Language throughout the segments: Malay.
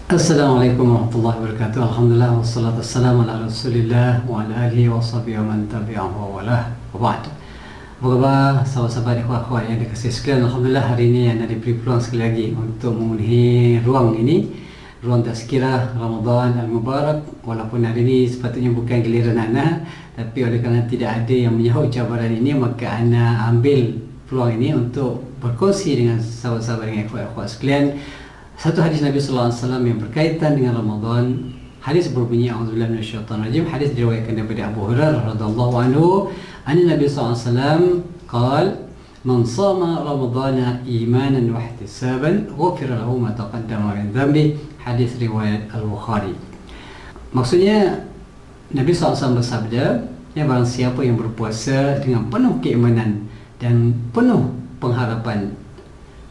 Assalamualaikum warahmatullahi wabarakatuh. Alhamdulillah wassalatu wassalamu ala Rasulillah wa ala alihi wa sahbihi wa man tabi'ahu wa walah. Wa ba'd. Apa khabar sahabat-sahabat ikhwah-akhwat yang dikasihi sekalian? Alhamdulillah hari ini anda diberi peluang sekali lagi untuk memenuhi ruang ini, ruang tazkirah Ramadan Al-Mubarak. Walaupun hari ini sepatutnya bukan giliran anda, tapi oleh kerana tidak ada yang menyahut cabaran ini, maka anda ambil peluang ini untuk berkongsi dengan sahabat-sahabat dan ikhwah-akhwat sekalian satu hadis Nabi sallallahu alaihi wasallam yang berkaitan dengan Ramadan. Hadis berbunyi a'udzubillahi minasyaitonir rajim. Hadis diriwayatkan daripada Abu Hurairah radhiyallahu anhu, anna Nabi sallallahu alaihi wasallam qala man shama ramadhana imanan wa ihtisaban ghufira lahu ma taqaddama min dhanbi. Hadis riwayat Al-Bukhari. Maksudnya Nabi SAW bersabda, ya, barang siapa yang berpuasa dengan penuh keimanan dan penuh pengharapan,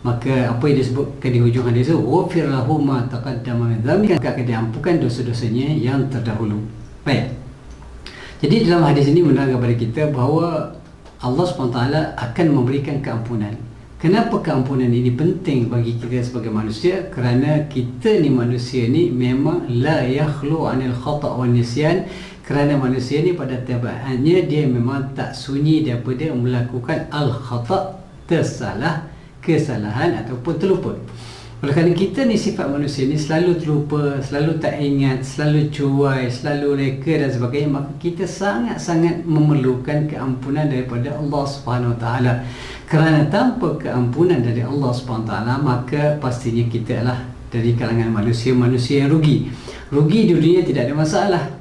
maka apa yang disebutkan di hujung hadis itu, ghufir lahu ma taqaddama min dhanbi, akan diampunkan dosa-dosanya yang terdahulu. Baik. Jadi dalam hadis ini menerangkan kepada kita bahawa Allah SWT akan memberikan keampunan. Kenapa keampunan ini penting bagi kita sebagai manusia? Kerana kita ni manusia ni memang la yakhlu anil khata' wan nisyan. Kerana manusia ni pada tabiatnya dia memang tak sunyi daripada melakukan al-khata', kesalahan ataupun terlupa. Oleh kerana kita ni sifat manusia ni selalu terlupa, selalu tak ingat, selalu cuai, selalu reka dan sebagainya, maka kita sangat-sangat memerlukan keampunan daripada Allah Subhanahu Wa Taala. Kerana tanpa keampunan dari Allah Subhanahu Wa Taala, maka pastinya kita adalah dari kalangan manusia-manusia yang rugi. Rugi di dunia tidak ada masalah.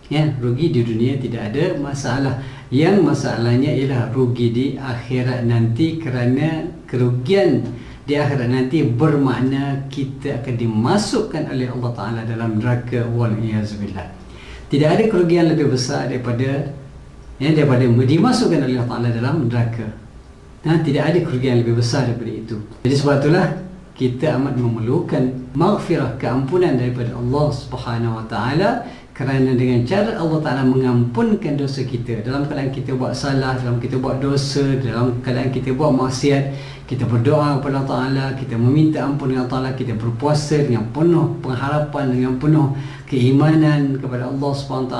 Ya, rugi di dunia tidak ada masalah. Yang masalahnya ialah rugi di akhirat nanti, kerana kerugian di akhirat nanti bermakna kita akan dimasukkan oleh Allah Ta'ala dalam neraka, wal-iyazubillah. Tidak ada kerugian lebih besar daripada dimasukkan oleh Allah Ta'ala dalam neraka. Tidak ada kerugian lebih besar daripada itu. Jadi sebab itulah kita amat memerlukan maghfirah, keampunan daripada Allah Subhanahu Wa Ta'ala. Kerana dengan cara Allah Ta'ala mengampunkan dosa kita, dalam keadaan kita buat salah, dalam kita buat dosa, dalam keadaan kita buat maksiat, kita berdoa kepada Allah Ta'ala, kita meminta ampun dengan Allah Ta'ala, kita berpuasa dengan penuh pengharapan, dengan penuh keimanan kepada Allah SWT.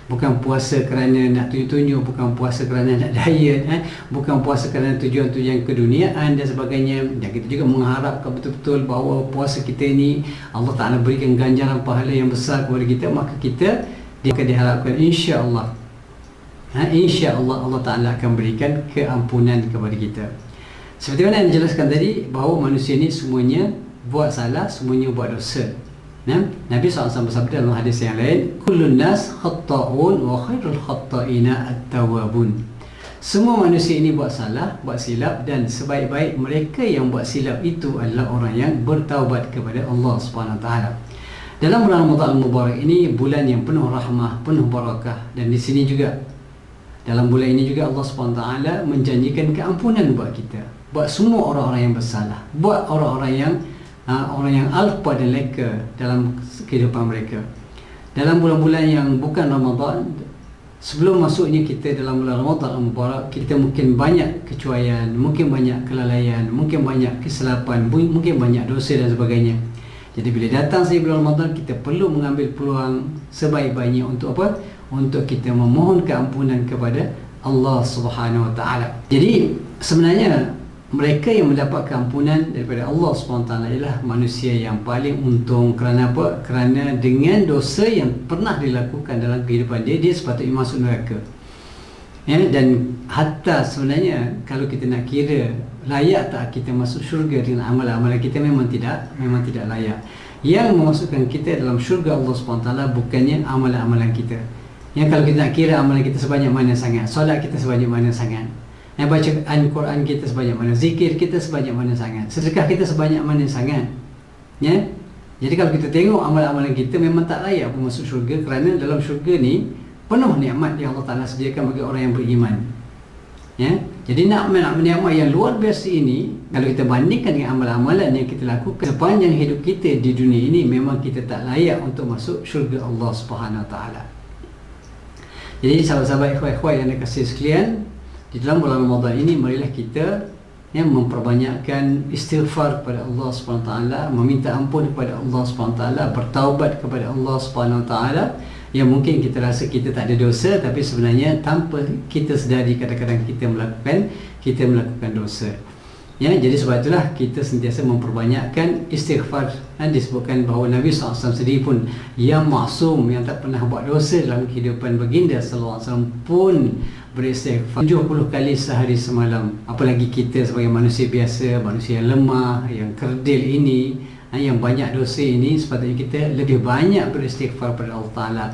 Bukan puasa kerana nak tunjuk-tunjuk, bukan puasa kerana nak diet, bukan puasa kerana tujuan-tujuan keduniaan dan sebagainya. Dan kita juga mengharapkan betul-betul bahawa puasa kita ni Allah Ta'ala berikan ganjaran pahala yang besar kepada kita, maka kita akan diharapkan insya-Allah Allah Ta'ala akan berikan keampunan kepada kita. Seperti mana yang dijelaskan tadi, bahawa manusia ni semuanya buat salah, semuanya buat dosa. Nabi SAW bersabda dalam hadis yang lain, kullun nas khatta'un wa khairul khatta'ina at-tawwabun. Semua manusia ini buat salah, buat silap, dan sebaik-baik mereka yang buat silap itu adalah orang yang bertaubat kepada Allah SWT. Dalam bulan Ramadan Al-Mubarak ini, bulan yang penuh rahmah, penuh barakah, dan di sini juga, dalam bulan ini juga Allah SWT menjanjikan keampunan buat kita, buat semua orang-orang yang bersalah, buat orang-orang yang alpa dan leka dalam kehidupan mereka. Dalam bulan-bulan yang bukan Ramadan, sebelum masuknya kita dalam bulan Ramadan Al-Mubarak, kita mungkin banyak kecuaian, mungkin banyak kelalaian, mungkin banyak kesilapan, mungkin banyak dosa dan sebagainya. Jadi bila datang bulan Ramadan, kita perlu mengambil peluang sebaik-baiknya untuk apa? Untuk kita memohon keampunan kepada Allah Subhanahu Wa Taala. Jadi sebenarnya mereka yang mendapat keampunan daripada Allah SWT ialah manusia yang paling untung. Kerana apa? Kerana dengan dosa yang pernah dilakukan dalam kehidupan dia sepatutnya masuk neraka. Dan hatta sebenarnya kalau kita nak kira layak tak kita masuk syurga dengan amalan-amalan kita, memang tidak layak. Yang memasukkan kita dalam syurga Allah SWT bukannya amalan-amalan kita. Yang kalau kita nak kira amalan kita sebanyak mana sangat, solat kita sebanyak mana sangat, baca Al-Quran kita sebanyak mana, zikir kita sebanyak mana sangat, sedekah kita sebanyak mana sangat, Jadi kalau kita tengok amalan-amalan kita, memang tak layak pun masuk syurga. Kerana dalam syurga ni penuh nikmat yang Allah Ta'ala sediakan bagi orang yang beriman. Jadi nikmat yang luar biasa ini, kalau kita bandingkan dengan amalan-amalan yang kita lakukan sepanjang hidup kita di dunia ini, memang kita tak layak untuk masuk syurga Allah Subhanahu Wa Taala. Jadi sahabat-sahabat, ikhwah-ikhwah yang dikasihi sekalian, di dalam bulan Ramadan ini, marilah kita yang memperbanyakkan istighfar kepada Allah SWT, meminta ampun kepada Allah SWT, bertaubat kepada Allah SWT. Yang mungkin kita rasa kita tak ada dosa, tapi sebenarnya tanpa kita sedari kadang-kadang kita melakukan dosa. Ya, jadi sebab itulah kita sentiasa memperbanyakkan istighfar. Dan disebutkan bahawa Nabi SAW sendiri pun yang maksum, yang tak pernah buat dosa dalam kehidupan baginda SAW pun beristighfar 70 kali sehari semalam. Apalagi kita sebagai manusia biasa, manusia yang lemah, yang kerdil ini, yang banyak dosa ini, sepatutnya kita lebih banyak beristighfar kepada Allah Ta'ala,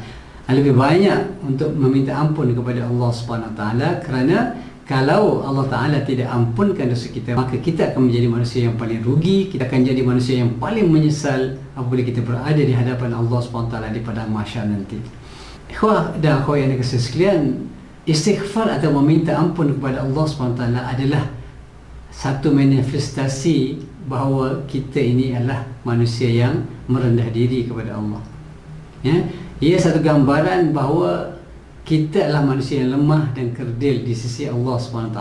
lebih banyak untuk meminta ampun kepada Allah Subhanahu Ta'ala. Kerana kalau Allah Ta'ala tidak ampunkan dosa kita, maka kita akan menjadi manusia yang paling rugi. Kita akan jadi manusia yang paling menyesal apabila kita berada di hadapan Allah Subhanahu Ta'ala di padang mahsyar nanti. Ikhwah dan akhwat yang dikasihi sekalian, istighfar atau meminta ampun kepada Allah SWT adalah satu manifestasi bahawa kita ini adalah manusia yang merendah diri kepada Allah. Ya, ia satu gambaran bahawa kita adalah manusia yang lemah dan kerdil di sisi Allah SWT.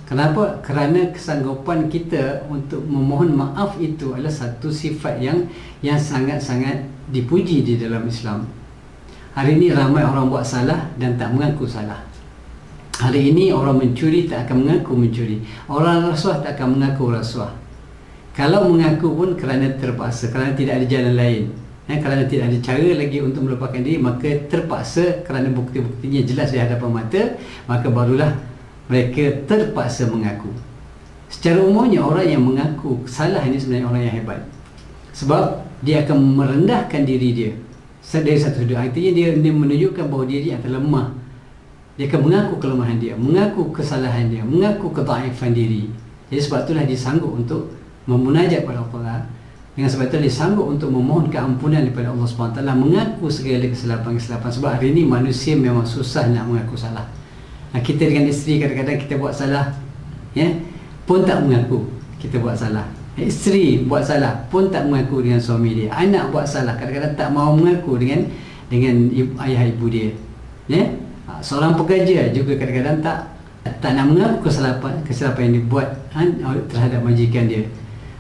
Kenapa? Kerana kesanggupan kita untuk memohon maaf itu adalah satu sifat yang sangat-sangat dipuji di dalam Islam. Hari ini ramai orang buat salah dan tak mengaku salah. Hari ini orang mencuri tak akan mengaku mencuri. Orang rasuah tak akan mengaku rasuah. Kalau mengaku pun kerana terpaksa, kerana tidak ada jalan lain. Kerana tidak ada cara lagi untuk melupakan diri, maka terpaksa kerana bukti-buktinya jelas di hadapan mata, maka barulah mereka terpaksa mengaku. Secara umumnya orang yang mengaku salah ini sebenarnya orang yang hebat. Sebab dia akan merendahkan diri dia dari satu sudut. Artinya dia menunjukkan bahawa dia akan lemah. Dia akan mengaku kelemahan dia, mengaku kesalahan dia, mengaku kedaifan diri. Jadi sebab itulah dia sanggup untuk memunajat kepada Allah. Dengan sebab itulah dia sanggup untuk memohon keampunan daripada Allah SWT, mengaku segala kesilapan-kesilapan. Sebab hari ini manusia memang susah nak mengaku salah. Kita dengan isteri kadang-kadang kita buat salah, pun tak mengaku kita buat salah. Isteri buat salah pun tak mengaku dengan suami dia. Anak buat salah kadang-kadang tak mahu mengaku dengan ayah ibu dia. Seorang pekerja juga kadang-kadang tak nak mengaku kesilapan yang dibuat terhadap majikan dia.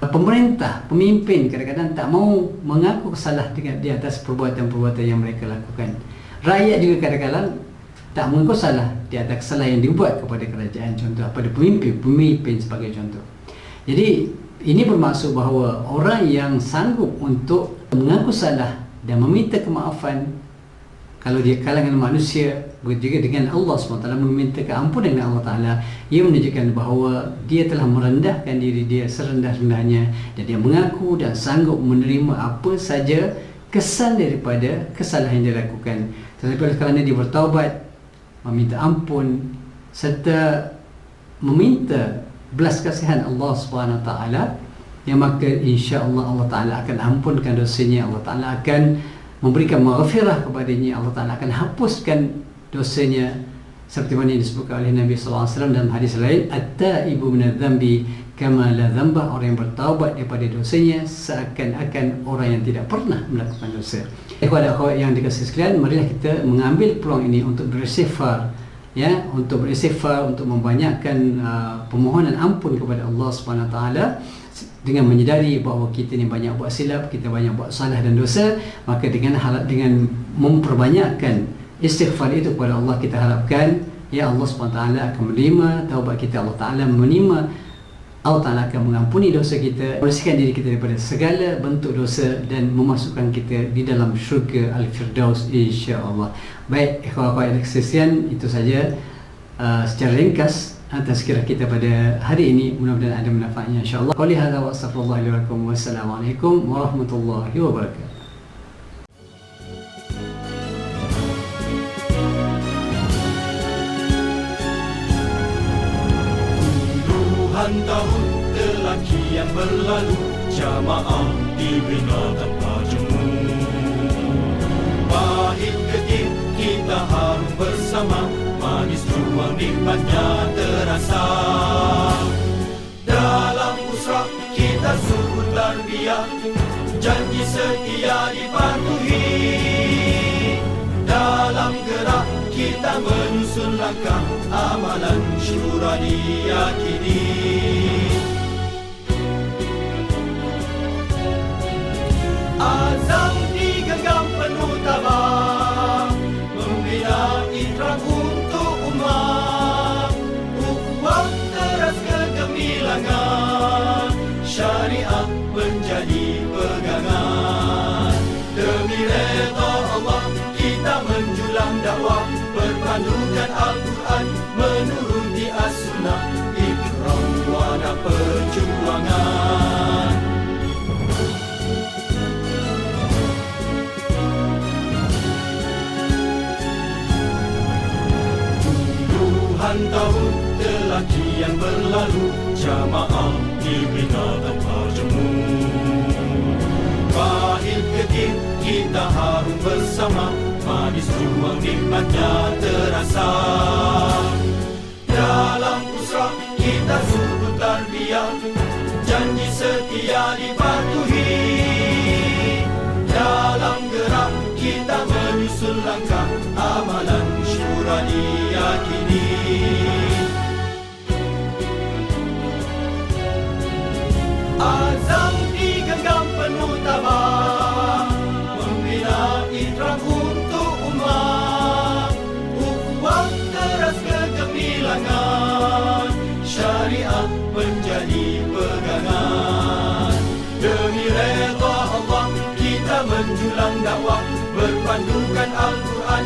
Pemerintah, pemimpin kadang-kadang tak mahu mengaku salah di atas perbuatan-perbuatan yang mereka lakukan. Rakyat juga kadang-kadang tak mengaku salah di atas kesalahan yang dibuat kepada kerajaan, contoh pada pemimpin sebagai contoh. Jadi ini bermaksud bahawa orang yang sanggup untuk mengaku salah dan meminta kemaafan, kalau dia kalangan manusia, begitu juga dengan Allah SWT, meminta keampunan dengan Allah Ta'ala, ia menunjukkan bahawa dia telah merendahkan diri dia serendah-rendahnya, dan dia mengaku dan sanggup menerima apa saja kesan daripada kesalahan yang dia lakukan. Tetapi kerana dia bertaubat, meminta ampun serta meminta belas kasihan Allah SWT, yang maka insya-Allah Allah Ta'ala akan ampunkan dosanya. Allah Ta'ala akan memberikan maghfirah kepadanya. Allah Ta'ala akan hapuskan dosanya, seperti mana yang disebutkan oleh Nabi SAW dalam hadis lain, at-taibu minadz-dzambi kama la dzamba, orang yang bertaubat daripada dosanya seakan-akan orang yang tidak pernah melakukan dosa. Kepada akhwat yang dikasihi sekalian, marilah kita mengambil peluang ini untuk beristighfar, untuk beristighfar, untuk membanyakkan permohonan ampun kepada Allah Subhanahu Wa Taala, dengan menyedari bahawa kita ni banyak buat silap, kita banyak buat salah dan dosa. Maka dengan memperbanyakkan istighfar itu kepada Allah, kita harapkan Allah SWT akan menerima taubat kita. Allah Ta'ala menerima, Allah Ta'ala akan mengampuni dosa kita, bersihkan diri kita daripada segala bentuk dosa, dan memasukkan kita di dalam syurga Al-Firdaus, insya-Allah. Baik, ikhwan-ikhwan yang sekalian, itu saja secara ringkas tazkirah kita pada hari ini. Mudah-mudahan ada manfaatnya, insya-Allah. Qouli hadza wa astaghfirullah li wa lakum. Wassalamualaikum warahmatullahi wabarakatuh. Puluhan tahun telah kian berlalu, jamaah dibina tanpa jemu. Pahit getir kita harum bersama, manis juang nikmatnya terasa. Dalam musrah kita sukut tarbiyah, janji setia dipatuhi. Dalam gerak kita menyusun langkah amalan syura diyakini. Azam digenggam penuh tabah, membina Ikrah untuk umat. Ukhuwah teras kegemilangan, syariah menjadi pegangan. Demi redha Allah kita menjulang dakwah, berpandukan Al-Quran, menuruti As-Sunnah. Ikrah wadah perjuangan. Puluhan tahun telah kian berlalu, jamaah dibina tanpa jemu. Pahit getir kita harum bersama, manis juang nikmatnya terasa. Dalam usrah kita suruh tarbiyah, janji setia dipatuhi. Dalam gerak kita menyusun langkah, amalan syura diyakini. Azam digenggam penuh tabah, membina Ikrah untuk umat. Ukhuwah teras kegemilangan, syariah menjadi pegangan. Demi redha Allah kita menjulang dakwah, berpandukan Al-Quran,